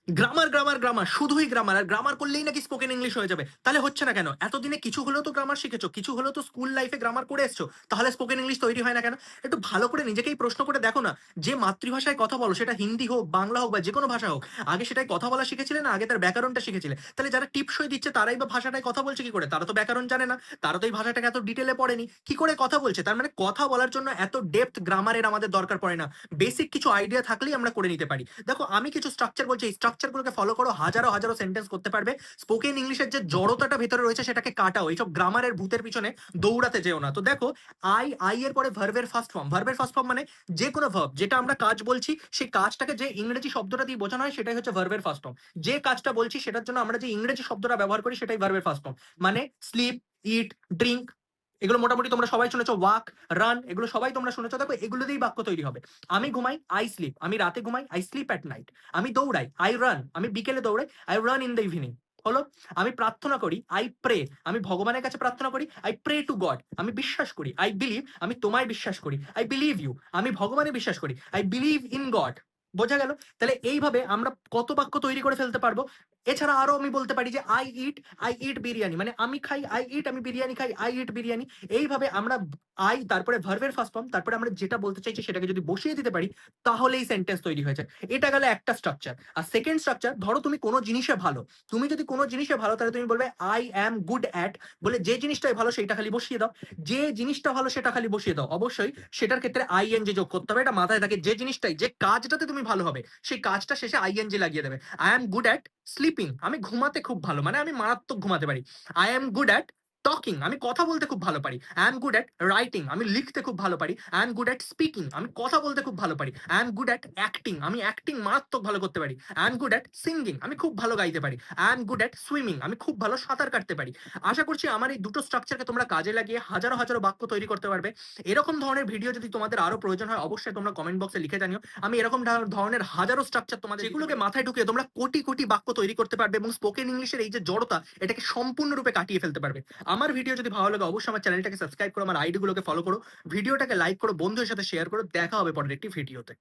Grammar grammar grammar শুধুই grammar, আর grammar করলেই নাকি স্পোকেন ইংলিশ হয়ে যাবে। তাহলে হচ্ছে না কেন? এতদিনে কিছু হলেও তো গ্রামার শিখেছো, কিছু হলেও তো স্কুল লাইফে গ্রামার করে এসছো, তাহলে স্পোকেন ইংলিশ তৈরি হয় না কেন? একটু ভালো করে নিজেকেই প্রশ্ন করে দেখো না। যে মাতৃভাষায় কথা বলো, সেটা হিন্দি হোক, বাংলা হোক বা যে কোনো ভাষা হোক, আগে সেটাই কথা বলা শিখেছিলে না আগে তার ব্যাকরণটা শিখেছিলে? তাহলে যারা টিপসই দিচ্ছে তারাই বা ভাষাটায় কথা বলছে কি করে? তারা তো ব্যাকরণ জানে না, তারা তো এই ভাষাটাকে এত ডিটেলে পড়েনি, কি করে কথা বলছে? তার মানে কথা বলার জন্য এত ডেপথ গ্রামারের আমাদের দরকার পড়ে না। বেসিক কিছু আইডিয়া থাকলেই আমরা করে নিতে পারি। দেখো আমি কিছু স্ট্রাকচার বলছি, এই স্ট্রাকচার গুলোকে ফলো করো, হাজারো হাজারো সেন্টেন্স করতে পারবে। স্পোকেন ইংলিশের যে জড়তাটা ভেতরে রয়েছে সেটাকে কাটাও, এইসব গ্রামারের ভূতের পিছনে দৌড়াতে যেও না। তো দেখো, আই এর পরে ভার্বের ফার্স্ট ফর্ম। ভার্বের ফার্স্ট ফর্ম মানে যে কোনো ভার্ব, যেটা আমরা কাজ বলছি সেই কাজটাকে যে ইংরেজি শব্দটা দিয়ে বোঝানো হয় সেটাই হচ্ছে ভার্বের ফার্স্ট ফর্ম। যে কাজটা বলছি সেটার জন্য আমরা যে ইংরেজি শব্দটা ব্যবহার করি সেটাই ভার্বের ফার্স্ট ফর্ম। মানে স্লিপ, ইট, ড্রিঙ্ক, এগুলো মোটামুটি তোমরা সবাই শুনেছো। ওয়াক, রান, এগুলো সবাই তোমরা শুনেছো। দেখো এগুলো দিয়েই বাক্য তৈরি হবে। আমি ঘুমাই, আই স্লিপ, আমি রাতে ঘুমাই, আই স্লিপ অ্যাট নাইট। আমি দৌড়াই, আই রান, আমি বিকেলে দৌড়াই, I run in the evening. হলো। আমি প্রার্থনা করি, আই প্রে, আমি ভগবানের কাছে প্রার্থনা করি, আই প্রে টু গড। আমি বিশ্বাস করি, আই বিলিভ, আমি তোমায় বিশ্বাস করি, আই বিলিভ ইউ, আমি ভগবানে বিশ্বাস করি, আই বিলিভ ইন গড। বোঝা গেল? তাহলে এইভাবে আমরা কত বাক্য তৈরি করে ফেলতে পারবো। এছাড়া আরো আমি বলতে পারি যে আই ইট বিরিয়ানি, মানে আমি খাই, আই ইট, আমি বিরিয়ানি খাই, আই ইট বিরিয়ানি। এইভাবে আমরা আই, তারপরে ভার্বের ফার্স্ট ফর্ম, তারপরে আমরা যেটা বলতে চাইছি সেটাকে যদি বসিয়ে দিতে পারি, তাহলেই সেন্টেন্স তৈরি হয়েছে। এটা গেল একটা স্ট্রাকচার। আর সেকেন্ড স্ট্রাকচার, ধরো তুমি কোনো জিনিসে ভালো, তুমি যদি কোনো জিনিসে ভালো তাহলে তুমি বলবে আই অ্যাম গুড অ্যাট, বলে যে জিনিসটাই ভালো সেইটা খালি বসিয়ে দাও। যে জিনিসটা ভালো সেটা খালি বসিয়ে দাও। অবশ্যই সেটার ক্ষেত্রে আইএনজি যোগ করতে হবে, এটা মাথায় থাকে। যে জিনিসটাই, যে কাজটাতে তুমি ভালো হবে সেই কাজটা শেষে আইএনজি লাগিয়ে দেবে। I am good at sleeping, আমি ঘুমাতে খুব ভালো, মানে আমি মারাত্মক ঘুমাতে পারি। I am good at talking, আমি কথা বলতে খুব ভালো পারি। I am good at writing, আমি লিখতে খুব ভালো পারি। I am good at speaking, আমি কথা বলতে খুব ভালো পারি। I am good at acting, আমি অ্যাক্টিং মারাত্মক ভালো করতে পারি। I am good at singing, আমি খুব ভালো গাইতে পারি। I am good at swimming, আমি খুব ভালো সাঁতার কাটতে পারি। আশা করছি আমার এই দুটো স্ট্রাকচারকে তোমরা কাজে লাগিয়ে হাজারো হাজারো বাক্য তৈরি করতে পারবে। এরকম ধরনের ভিডিও যদি তোমাদের আরো প্রয়োজন হয় অবশ্যই তোমরা কমেন্ট বক্সে লিখে জানিও। আমি এরকম ধরনের হাজারো স্ট্রাকচার তোমাদের, যেগুলোকে মাথায় ঢুকিয়ে তোমরা কোটি কোটি বাক্য তৈরি করতে পারবে এবং স্পোকেন ইংলিশের এই যে জড়তা এটাকে সম্পূর্ণরূপে কাটিয়ে ফেলতে পারবে। আমার ভিডিও যদি ভালো লাগে অবশ্যই আমার চ্যানেলটাকে সাবস্ক্রাইব করো, আমার আইডি গুলোকে ফলো করো, ভিডিওটাকে লাইক করো, বন্ধুদের সাথে শেয়ার করো। দেখা হবে পরের একটি ভিডিওতে।